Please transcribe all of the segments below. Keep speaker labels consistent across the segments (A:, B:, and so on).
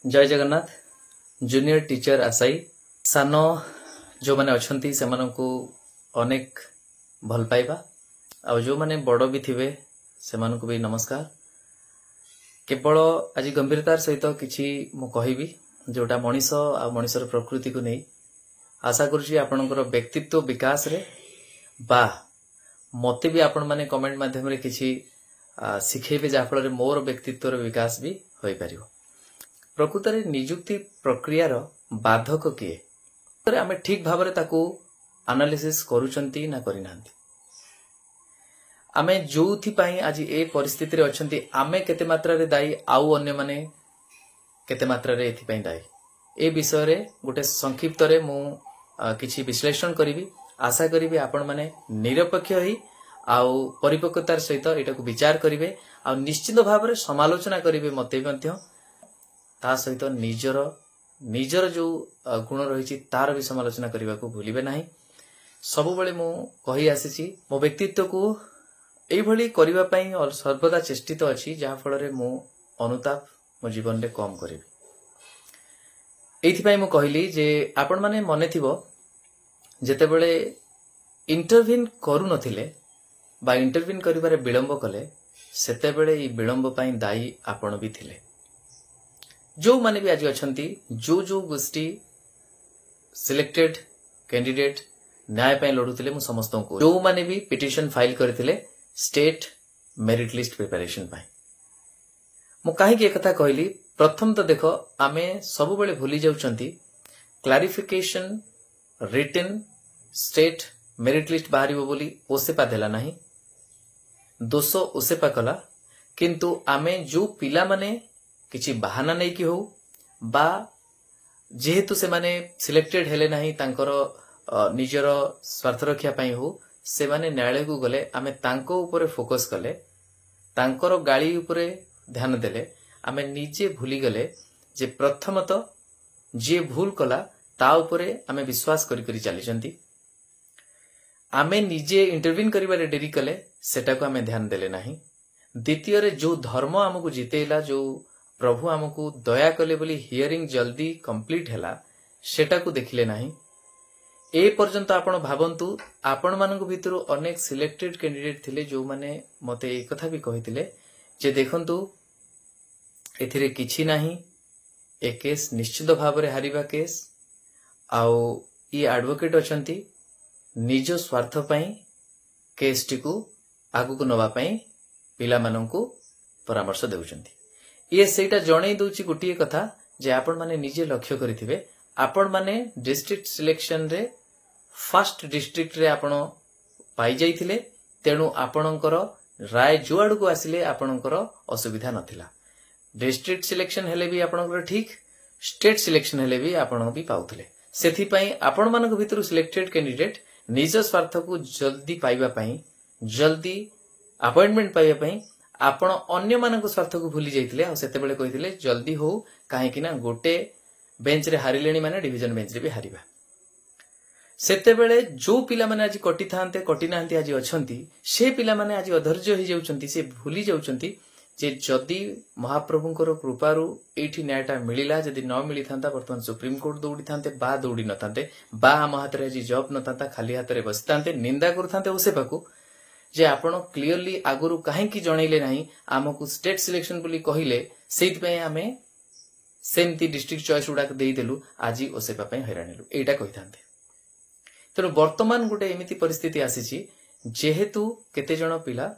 A: जय Jagannath junior teacher Assaye सान जो माने अछंती से मानकु अनेक भल पाइबा आ जो माने बड़ भी थिबे से मानकु भी नमस्कार। केवल आज गंभीरतार सहित किछि मु कहिबी जोटा मनीष आ मनीषर प्रकृति को नहीं आशा करूछि आपनकर व्यक्तित्व विकास रे बा मते भी आपण माने कमेंट माध्यम रे किछि सिखेबे जा फल रे मोर व्यक्तित्व रे विकास भी होई परियो। प्रकृत रे नियुक्ति प्रक्रियार बाधक किए आमे ठीक भाव रे ताकू एनालिसिस करूचंती ना करिनांती आमे जोथि पई आज ए परिस्थिति रे अछंती आमे केते मात्रा रे दायी आउ अन्य माने केते मात्रा रे एथि पई दायी ए विषय रे गोटे संक्षिप्त रे मु किछि विश्लेषण करिवि। आशा करिवि आपण माने निरपेक्ष होई आउ परिपक्वतार सहित एटा को विचार करिवे आ निश्चित भाव रे समालोचना करिवे मते मध्य ता सहित निजर जो गुण रही तार भी समालोचना करने को भूलिबे नहीं। सबु बेले मु कहि आसीछि मो व्यक्तित्व को एई भली करिवा पई और सर्वदा चेष्टित अछि जहा फल रे मु अनुताप मो जीवन रे कम करिवि। एथि पई मु कहिली जे आपण माने मने थिबो जेते बेले इंटरव्यून करू नथिले बा इंटरव्यून करिबारे विलंब कले सेते बेले ई विलंब पई दायी आपण भी थिले। जो माने भी आज अछंती जो गोष्ठी सिलेक्टेड कैंडिडेट न्याय पय लडुथिले मु समस्तों को जो माने भी पिटिशन फाइल करथिले स्टेट मेरिट लिस्ट प्रिपरेशन पय मु काहे के कथा कहली। प्रथम तो देखो आमे सब बेले भूली जाउचंती clarification written state merit list बाहरिबो बोली ओसेपा देला नाही दोष ओसेपा कला किंतु आमे जो पिला माने किछि बहाना नहीं कि हो बा जेहेतु से माने सिलेक्टेड हेले नहीं तांकर निजर स्वार्थ रक्षा पई हो से माने न्यायालय को गले आमे तांको ऊपर फोकस कले तांकर गाली ऊपर ध्यान देले आमे निजे भूली गले जे प्रथमत जे भूल कला ता ऊपर आमे विश्वास करी करी चली जंती आमे निजे इंटरव्यून करिबारे डेरी कले सेटा को आमे ध्यान देले नहीं। द्वितीय रे जो धर्म हमकु जितेला जो प्रभु आमको दया कले बोली हियरिंग जल्दी कंप्लीट हैला सेटा को देखिले नाही। ए पर्यंत आपण भाबंतु आपण मानक भितरु अनेक सिलेक्टेड कैंडिडेट थिले जो माने मते ए कथा भी कहिथिले जे देखंतु एथिरे किछि नाही ए केस निश्चित भाव रे हारिबा केस आउ ई एडवोकेट अछंती निज स्वार्थ पई केस टिकु आगु को नवा पई पिला माननकु परामर्श देउचंती। ये सेटा जणै दउची गोटिए कथा जे आपण माने निजे लक्ष्य करिथिबे आपण माने डिस्ट्रिक्ट सिलेक्शन रे फर्स्ट डिस्ट्रिक्ट रे आपण पाई जाइथिले तेनु आपणकर राय जुआड को आसिले आपणकर असुविधा नथिला। डिस्ट्रिक्ट सिलेक्शन हेले भी आपणकर ठीक स्टेट सिलेक्शन हेले भी आपण भी पाउथिले सेथि पई आपण मानक भितरु सिलेक्टेड कैंडिडेट निज स्वार्थ को जल्दी पाइबा पई जल्दी अपॉइंटमेंट पाइबा पई आपण अन्य मानक स्वार्थ को भूली जाइथिले आ सेते बेले कहिथिले जल्दी हो काहे कि ना गोटे बेंच रे हारिलेणी माने डिवीजन बेंच रे भी हारिबा सेते बेले जो पिला माने आज कटी थांते कटी नांती आज अछंती से पिला माने आज अधैर्य हो जाउचंती से भूली जाउचंती जे जदी महाप्रभुंकर कृपारू एठी न्यायटा मिलिला जदी न मिली थांता वर्तमान सुप्रीम कोर्ट दौड़ी थांते बा दौड़ी न थांते बा हम हाथ रे आज जॉब न थांता खाली हाथ रे बसि थांते निंदा कर थांते ओसे पाकू जे आपण क्लियरली आगुरु काहे की जणैले नाही आमको स्टेट सिलेक्शन बोली कहिले सेइत पय आमे सेमती डिस्ट्रिक्ट चॉइस उडा देई देलु आजी ओसेपा पय हैरानेलु एटा कहिथांते। तेनु वर्तमान गुटे एमिति परिस्थिति आसीची जेहेतु केते जण पिला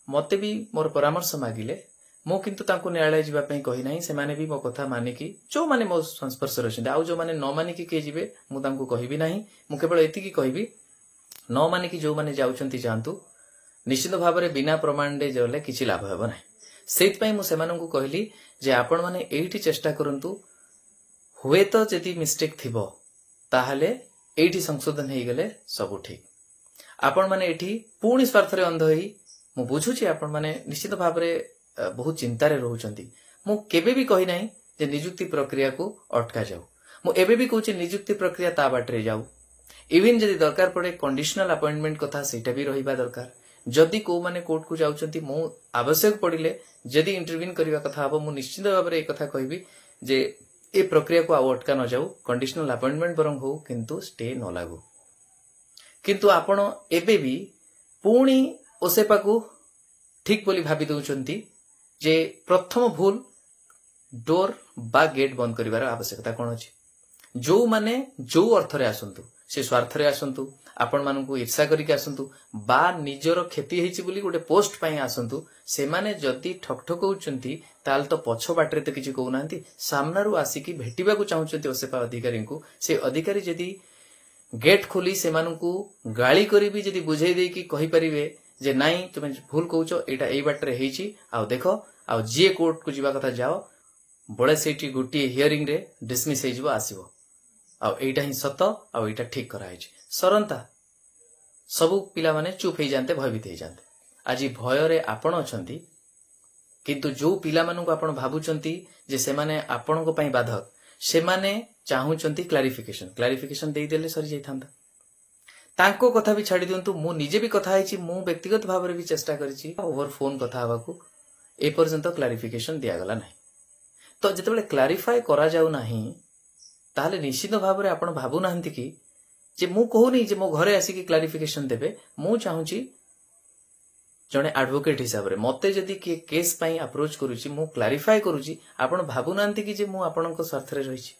A: मते भी मोर परामर्श मागिले मो किंतु तांको न्यायालय जिबा पय कहि नाही से माने भी मो कथा माने की जो माने मो संस्पर्श रहिसें आ जो माने न माने की के जिवे मु तांको कहिबी नाही मु केवल एति की कहिबी न माने की जो माने जाउचंती जानतु निश्चित भाव में बिना प्रमाण दे जले किछि लाभ हेबो नाही। सेइत पय मु सेमानंकु कहली जे आपण माने एठी चेष्टा करंतु हुए तो जदी मिस्टेक थिबो ताहाले एठी संशोधन हेई गेले सब ठीक आपण माने एठी पूर्ण स्वार्थ रे अंध होई मु बुझुची आपण माने निश्चित भाव में बहुत चिंता रे रहउचंती मु केबे भी कहि नाही जे नियुक्ति प्रक्रिया को अटका जाऊ मु एबे भी कहूची नियुक्ति प्रक्रिया ता बाटरे जाऊ इवन जदी दरकार पड़े कंडीशनल अपॉइंटमेंट कथा सेटा भी रहिबा दरकार जदि को माने कोर्ट को जाउचंती मु आवश्यक पड़िले जदि इंटरव्यून करबा कथा हबो मु निश्चित भाव रे ए कथा कहबी जे ए प्रक्रिया को आउ अटका न जाऊ कंडीशनल अपॉइंटमेंट बरंग हो किंतु स्टे न लागू किंतु आपण एबे भी पुणी ओसेपा को ठीक बोली भाबी दउचंती जे प्रथम भूल डोर बा गेट बंद करिवार आवश्यकता कोन अछि जो माने जो अर्थ रे आसंतु से स्वार्थ रे आसंतु आपण मानकु ईर्षा करिक आसंतु बा निजर क्षति हेछि बोली गोटे पोस्ट पई आसंतु से माने जदी ठकठक होउचंती ताल तो पछ बाटरे तो किछि कहउनांती सामनारु आसिकी भेटिबा को चाहुचंती ओसेपा अधिकारी को से अधिकारी जदी गेट खोली से मानकु गाली करी भी जदी बुझाई दे कि कहि परिबे जे नाही तुमे भूल कहउचो एटा एई बाटरे हेछि आ देखो आ जे कोर्ट को जिबा कथा जाओ बळे सेठी गोटी हियरिंग रे डिसमिस हे जिवो आसीबो आ एटा ही सत आ एटा ठीक करा हेछि सरंता सबु पिला माने चुप हे जानते भयभीत हे जानते आजि भय रे आपण अछंती किंतु जो पिला मानकु आपण भाबुचंती जे से माने आपण को पई बाधक से माने चाहुचंती क्लारिफिकेशन देई देले सरी जाई थांता तांको कथा भी छाड़ी दियंतु मु निजे भी कथा हेछि मु व्यक्तिगत भाव रे भी चेष्टा करिछि ओवर फोन कथा हवाकू ए पर्यंत क्लारिफिकेशन दिया गला नाही तो जेतेबेले क्लारिफाई करा जाउ नाही ताले निश्चित भाव रे आपण भाबु नाहंती कि जे मु कहूनी जे मो घरे आसी कि क्लारिफिकेशन देबे मु चाहुची जने एडवोकेट हिसाब रे मते जदी के केस पई अप्रोच करूची मु क्लारिफाई करूची आपण भाबु नाहंती कि जे मु आपणको स्वार्थ रे रहिची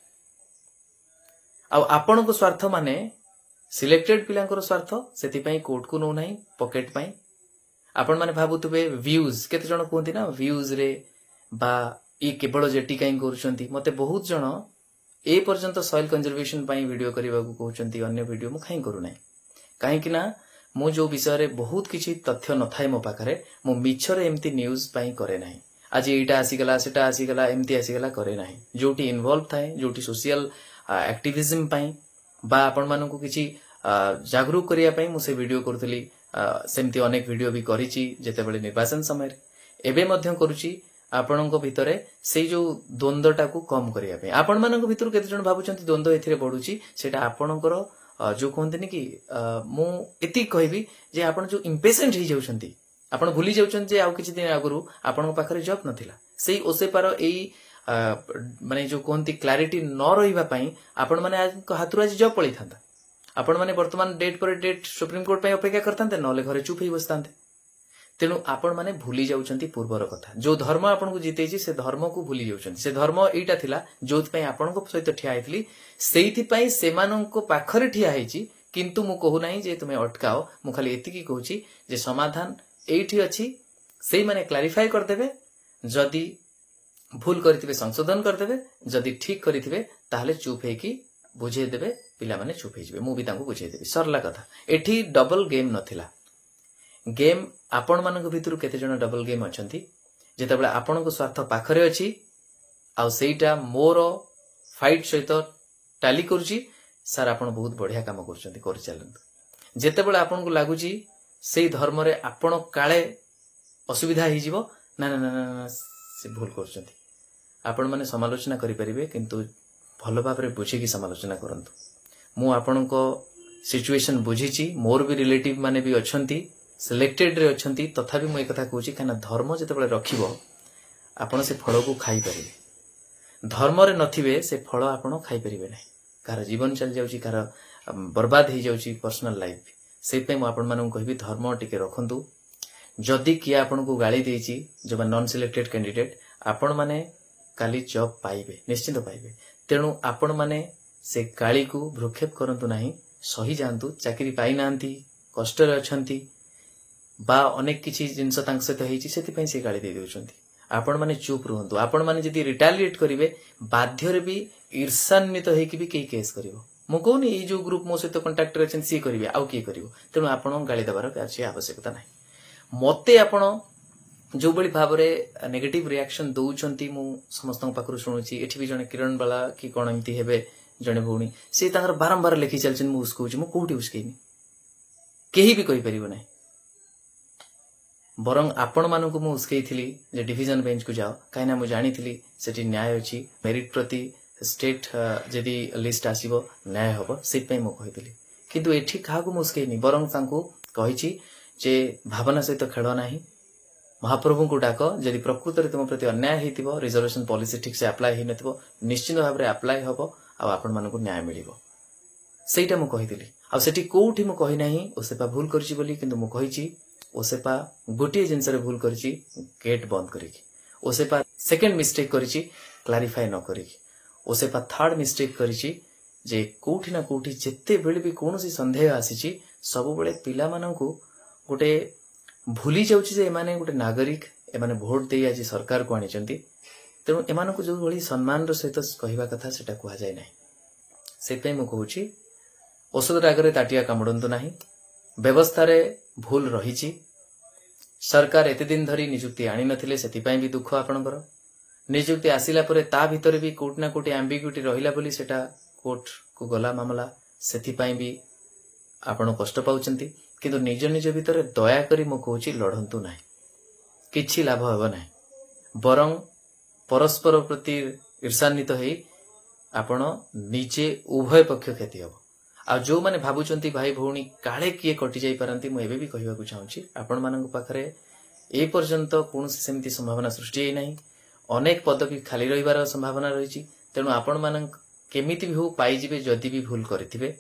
A: आ आपणको स्वार्थ माने सिलेक्टेड पिलांकर स्वार्थ सेति पई कोर्ट को नो नाही पॉकेट पई आपण माने भाबुतबे व्यूज केते जण कोंती ना व्यूज रे बा ई केवल जेटी काई करूचंती मते बहुत जण ए पर्यंत सॉइल कंजर्वेशन पई वीडियो करबा को कहउचंती अन्य वीडियो मु खाई करू नै काहे कि ना मु जो विषय रे बहुत किछि तथ्य न थाए मो पाखरे मु मिछरे एम्ति न्यूज पई करे नै आज एटा आसी गला सेटा आसी गला एम्ति आसी गला करे नै जोटी इन्वॉल्व थाए जोटी सोशल एक्टिविज्म पई बा आपण मानकु किछि जागरूक करिया पई मु से वीडियो करथली सेमती अनेक वीडियो भी करिछि जेतेबेले निर्वाचन समय एबे मध्यम करूछि आपणको भितरे से जो द्वंद्वटा को कम करिया पे आपण मानक भितर केते जण भाबुचंती द्वंद्व एथिरे बढुची सेटा आपणकर जो कहंतनी कि मु एति कहबी जे आपण जो इम्पेशेंट ही जाउचंती आपण भूली जाउचंती जे आउ किछि दिन आगुरु आपणको पाखरे जॉब नथिला सेही ओसेपार एई माने जो कहंती क्लैरिटी न रहिबा पई आपण माने हातुरा जॉब पळी थांता आपण माने वर्तमान डेट पर डेट सुप्रीम कोर्ट पई अपेक्षा करतांते नले घरे चुप ही बसतांते तेणु आपण माने भूली जाउचंती पूर्वर कथा जो धर्म आपण को जीतेची से धर्म को भूली जाउचंती से धर्म एटा थिला जोथ पई आपण को सहित ठिया आइतली सेहिति पई सेमाननको पाखरे ठिया हेची किंतु मु कहू नाही जे तुमे अटकाओ मु खाली एति की कहूची जे समाधान एठी अछि सेही माने क्लैरिफाई कर देबे जदी भूल करथिबे संशोधन कर देबे जदी ठीक करथिबे ताहले चुप हे की बुझे देबे पिला माने चुप हे जिवे मु भी तांको बुझे देबी सरला कथा एठी डबल गेम नथिला गेम आपण मानक भितर केते जण डबल गेम अछंती जेतेबेले आपण को स्वार्थ पाखरे अछि आ सेटा मोर फाइट सहित टाली करूची सर आपण बहुत बढ़िया काम करछंती कर चलंतु जेतेबेले आपण को लागुची सेही धर्म रे आपण काळे असुविधा हि जीवो ना ना ना से भूल करछंती आपण माने समालोचना करि परिबे किंतु भलो भाबरे बुझी की समालोचना करंतु मु आपण को सिचुएशन बुझीची मोर भी रिलेटिव माने भी अछंती सिलेक्टेड रे अछंती तथापि मु एक कथा कहूची काना धर्म जेतेबेले रखिबो आपण से फळ को खाई परिबे धर्म रे नथिबे से फळ आपण खाई परिबे नै कार जीवन चल जाउची कार बर्बाद हो जाउची पर्सनल लाइफ से पे मु आपण मानन कहबी धर्म टिके रखंतु जदी कि आपण को गाली देची जो नॉन सिलेक्टेड कैंडिडेट आपण माने काली जॉब पाइबे निश्चित पाइबे तेणु आपण माने से गाली को भ्रुक्षेप करंतु नाही सही जानतु चाकरी पाई नांती कष्ट रे अछंती बा अनेक किछि जिंस तांक सहित हेछि सेति पई से गाली दे देउछंती आपण माने चुप रहंतु आपण माने जदी रिटालिएट करिवे बाध्य रे भी ईर्ष्यान्वित हेकि भी केही केस करिवो मु कोनी ए जो ग्रुप मो सहित कांटेक्ट रे छन सी करिवे आउ के करिवो तेणु आपण गाली दबार अछि आवश्यकता नाही मते आपण जो बळी भाव रे नेगेटिव रिएक्शन दउछंती मु समस्त पाखरु सुनुची एठी भी जने किरण बाला कि कोन एंती हेबे जने भौणी से तांगर बारंबार लेखि चलछन मु उसकोची मु कोठी उसकेनी केही भी कहि परिबो नाही बरंग आपण मानकु मु उसकेइथिली जे डिवीजन बेंच को जाओ काइना मु जानिथिली सेठी न्याय अछि मेरिट प्रति स्टेट जदी लिस्ट आसीबो न्याय होबो सेट पई मु कहिथिली किंतु एठी काहा को मु उसकेइनी बरंग तांको कहिछि जे भावना सहित खेळ नाही महाप्रभु को डाक जदि प्रकृत में तुम प्रति अन्याय होइतिबो रिजर्वेशन पॉलिसी ठीक से अप्लाई होई नथिबो निश्चित भाव में अप्लाई हबो आ आपण मानकु न्याय मिलिबो सेटा मु कहिदिली आ सेठी कोठी मु कहि नाही ओसेपा भूल करछि बोली किंतु मु कहिछि ओसेपा गोटे जिंस रे भूल करछि गेट बंद करिकि ओसेपा सेकंड मिस्टेक करछि क्लैरिफाई न करिकि ओसेपा थर्ड मिस्टेक करछि जे कोठी ना कोठी जेते बेले भी कोनोसी संदेह आसीछि सब बेले पिला माननकु गोटे भूली जाउछि जे एमाने गोटे नागरिक एमाने वोट देई आज सरकार को आनिचंती तेणु एमानकु जो भली सम्मान रो सहित कहिबा कथा सेटा कुहा जाय नाही सेतै मु कहूछि औषध रागरे ताटिया कामुडंतु नाही व्यवस्था रे भूल रहिछि सरकार एते दिन धरी नियुक्ति आनी नथिले सेति पई भी दुख आपनकर नियुक्ति आसिला परे ता भितरे भी कोट ना कोटी एम्बिग्युटी रहिला बोली सेटा कोर्ट को गला मामला सेति पई भी आपण कष्ट पाउचंती किंतु निज निज भितर दया करी मु कहूछि लढंतु नाही किछि लाभ हेबो नाही बरं परस्पर प्रति ईर्षान्वित हेई आपण निजे उभय पक्ष क्षति हबो आ जो माने भाबुचंती भाई भौणी काळे किए कटि जाई परंती मु एबे भी कहिबा को चाहूछि आपण मानक पाखरे ए पर्यंत कोनोसी सेमती संभावना सृष्टि हेई नाही अनेक पदवी खाली रहिबार संभावना रहिछि तेणु आपण मानक केमिति भी हो पाई जिवे जदि भी भूल करथिबे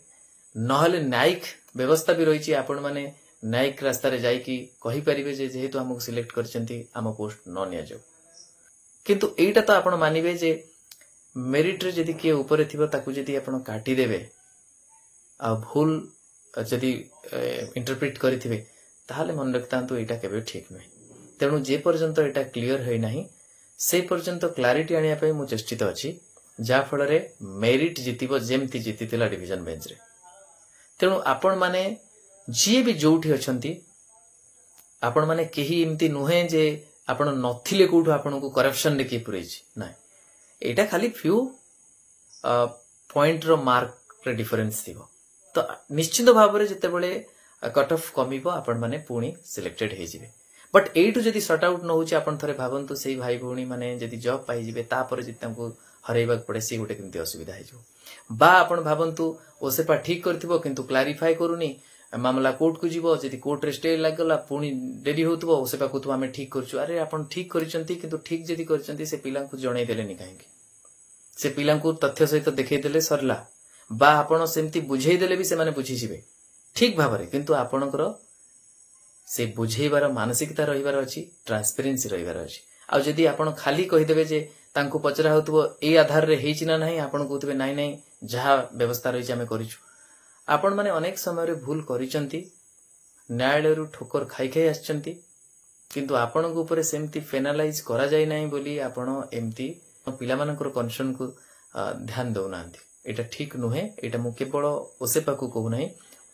A: नहले न्यायिक व्यवस्था भी रहिछि आपण माने न्यायिक रास्ता रे जाई कि कहि परिबे जे जेहेतु हमकु सिलेक्ट करचंती आम पोस्ट न निया जाऊ किंतु एटा तो आपण मानिबे जे मेरिट रे जदि के ऊपर थिबो ताकू जदि आपण काटी देबे आ भूल जदि इंटरप्रेट करिथिबे ताहाले मन रखतांतु एटा केबे ठीक नै तेणु जे पर्यंत एटा क्लियर होई नाही से पर्यंत क्लैरिटी आनिया पई मु चेष्टित अछि जा फल रे मेरिट जितिबो जेमति जितितिला डिवीजन बेंच रे तेणु आपण माने जी भी जोठी अछंती आपण माने केही एमती नुहे जे आपण नथिले कोठो आपण को करप्शन रे के पुरैछि नै एटा खाली फ्यू पॉइंट रो मार्क रे डिफरेंस थिबो तो निश्चित भाव रे जते बेले कट ऑफ कमिबो आपण माने पुणी सिलेक्टेड हे जिवे बट एटू जदी सॉर्ट आउट न होछि आपण थरे भाबंतु सेही भाई भौणी माने जदी जॉब पाई जिवे ता पर जदी तांको हरैबा पड़े सी गोटे केमती असुविधा हे जो बा आपण भाबंतु ओसेपा ठीक करथिबो किंतु क्लैरिफाई करूनी मामला कोर्ट को जीवो जदी कोर्ट रे स्टे लागला पुणी डेरी होतबो ओसेपा कोतु हमें ठीक करछु अरे आपण ठीक करिसंती किंतु ठीक जदी करचंती से पिला को जणै देलेनी काहेकि से पिला को तथ्य सहित देखै देले सरला बा आपण सेमती बुझेई देले भी से माने बुझी जिवे ठीक भाबरे किंतु आपणकर से बुझेइबार मानसिकता रहिबार अछि ट्रांसपेरेंसी रहिबार अछि आ जदी आपण खाली कहि देबे जे तांको पचरा होतबो ए आधार रे हेछि ना नाही आपण कहतबे नाही नाही जहा व्यवस्था रहिछि हमें करिछु आपण माने अनेक समय रे भूल करिसंती न्यायालय रु ठोकर खाई खाई आछंती किंतु आपण को ऊपर सेमती पेनालाइज करा जाय नाही बोली आपण एमती पिला मानकर कंसर्न को ध्यान दउ नांती एटा ठीक नुहे एटा मु केवल ओसेपा को कहू नाही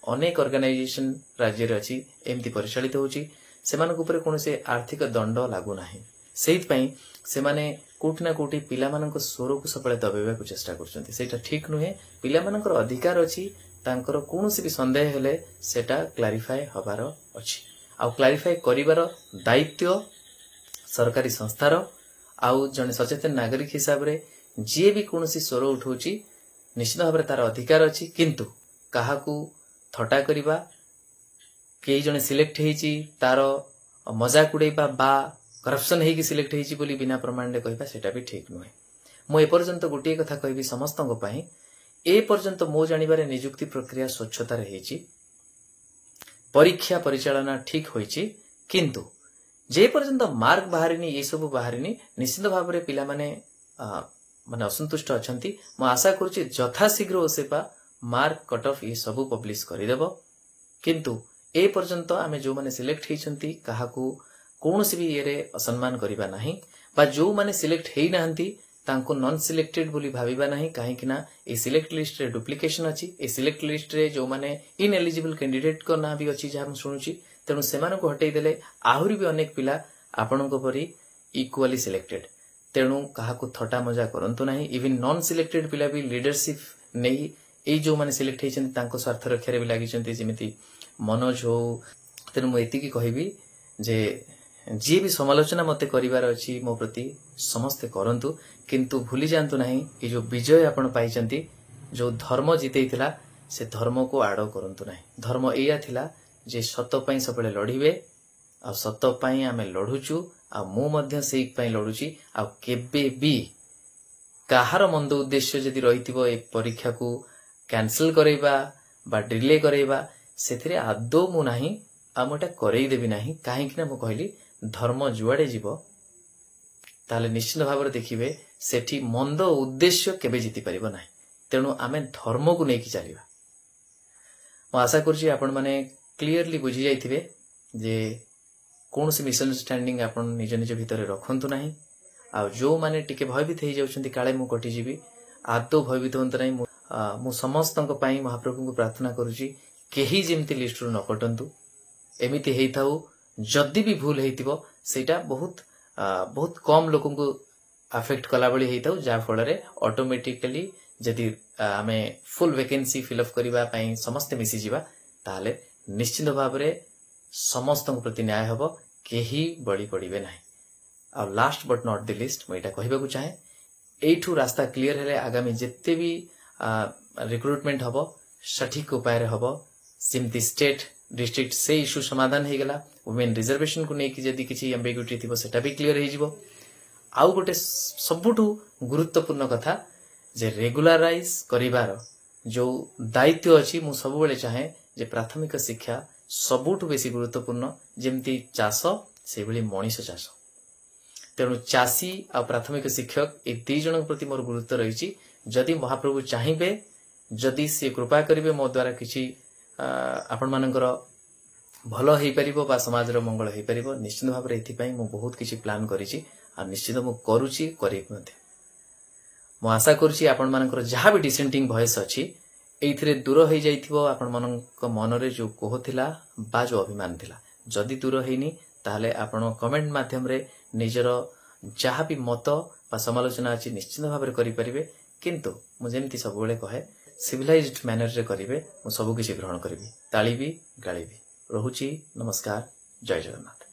A: अनेक ऑर्गेनाइजेशन राज्य रे अछि एमती परिचालित होछि सेमान ऊपर कोनसे आर्थिक दंड लागू नाही सेहित पई से माने कोठी ना कोठी पिला मानक स्वर को सबले दबेबा को चेष्टा करछंती सेटा ठीक नुहे पिला मानकर अधिकार अछि तांकर कोनोसी भी संदेह हेले सेटा क्लैरिफाई हबार अछि आ क्लैरिफाई करिवार दायित्व सरकारी संस्थार आउ जने सचेतन नागरिक हिसाब रे जे भी कोनोसी स्वर उठौछि निश्चित भाव तार अधिकार अछि किंतु काहा को थटा करिबा के जने सिलेक्ट हेछि तार मजाक उड़ेबा बा करप्शन हेकि सिलेक्ट हेछि बोली बिना प्रमाण रे कहबा सेटा भी ठीक नुहे मो ए पर्यंत गोटे कथा कहबी समस्तक पई ए पर्यंत मो जानिबारे नियुक्ति प्रक्रिया स्वच्छता रे हेछि परीक्षा परिचालना ठीक होइछि किंतु जे पर्यंत मार्क बाहरिनी ए सब बाहरिनी निश्चित भाव रे पिला माने माने असंतुष्ट अछंती मो आशा करूछि जथा शीघ्र ओसेपा मार्क कट ऑफ ये सब पब्लिश करि देबो किंतु ए पर्यंत आमे जो माने सिलेक्ट हेछंती काहा को कोनोसी भी ये रे असम्मान करिबा नाही बा जो माने सिलेक्ट हेई नाहंती तांको नॉन सिलेक्टेड बोली भाबिबा नाही काहे कि ना ए सिलेक्ट लिस्ट रे डुप्लीकेशन अछि ए सिलेक्ट लिस्ट रे जो माने इनएलिजिबल कैंडिडेट को ना भी अछि जे हम सुनुची तेनु सेमान को हटेई देले आहुरी भी अनेक पिला आपन को परी इक्वली सिलेक्टेड तेनु काहा को थटा मजा करंतु नाही इवन नॉन सिलेक्टेड पिला भी लीडरशिप नहीं ए जो माने सिलेक्ट हेछन तांको स्वार्थ रक्षा रे भी लागि छन्ती जेमिति मनोज हो तेनु म एति की कहबी जे जी भी समालोचना मते करिवार अछि मो प्रति समस्त करंतु किंतु भूली जानतु नाही ए जो विजय आपण पाइचंती जो धर्म जितेइथिला से धर्म को आडो करंतु नाही धर्म एया थिला जे सत पई सबले लढिबे आ सत पई आमे लढुचु आ मु मध्य सेई पई लढुची आ केबे भी काहार मंद उद्देश्य जदि रहितिबो ए परीक्षा को कैंसिल करैबा बा डिले करैबा सेथिरे आदो मु नाही आ मोटा करई देबी नाही काहे कि ना मु कहली धर्म जुआडे जीवो ताले निश्चित भाव देखिबे सेठी मंद उद्देश्य केबे जीति परिबो नाही तेणु आमे धर्म को नेकी चलिबा मु आशा करछि आपण माने क्लियरली बुझी जाइथिबे जे कोनसी मिसअंडरस्टैंडिंग आपण निज निज भितरे रखंतु नाही आ जो माने टिके भयभीत हे जाउछंती काळे मु कटि जीवी आदो भयभीत होंत नाही मु समस्तक पई महाप्रभु को प्रार्थना करूची केही जेमती लिस्ट रु न कटंतु एमिति हेइथाउ जदि भी भूल हेइतिबो सेटा बहुत कम लोकन को अफेक्ट कला बळी हेइथाउ जा फल रे ऑटोमेटिकली जदि आमे फुल वैकेंसी फिल अप करिबा पई समस्त मिसी जीवा ताले निश्चित भाव रे समस्तक प्रति न्याय हबो केही बळी पड़िबे नाही आ last but not the least मैं कहबा को चाहे एठू रास्ता क्लियर हेले आगामी जिते भी रिक्रुटमेंट हबो सठिक उपाय रे हबो सिमती स्टेट डिस्ट्रिक्ट से इश्यू समाधान हे गेला वुमेन रिजर्वेशन को नेकी जदी किछि एम्बिग्युटी थिबो सेटा भी क्लियर हे जिवो आउ गोटे सबुठू गुरुत्वपूर्ण कथा जे रेगुलराइज करिवार जो दायित्व अछि मु सब बेले चाहे जे प्राथमिक शिक्षा सबुठू बेसी गुरुत्वपूर्ण जेमती चाष से भली मनीष चाष तेणु चाषी आ प्राथमिक शिक्षक ए दी जन प्रति मोर गुरुत्व रही जदि महाप्रभु चाहिए जदि से कृपा करिवे मो द्वारा किछि आपण मानकर भल हेई परिबो बा समाज रो मंगल हेई परिबो निश्चित भाव रे एथि पई मु बहुत किछि प्लान करिछि आ निश्चित मु करूछि करिब मध्ये मु आशा करूछि आपण मानकर जहा भी डिसेंटिंग वॉइस अछि एइथिरे दूर हेई जाइथिबो आपण मानक मन रे जो कोह थिला बा जो अभिमान थिला जदि दूर हेइनी ताले आपण कमेंट माध्यम रे निजर जहा भी मत बा समालोचना अछि निश्चित भाव रे करि परिबे किंतु मु जेमति सब बेले कहे सिविलाइज्ड मैनर रे करिवे मु सब किछि ग्रहण करिवि ताळीबी गाळीबी रहुछि नमस्कार जय जगन्नाथ।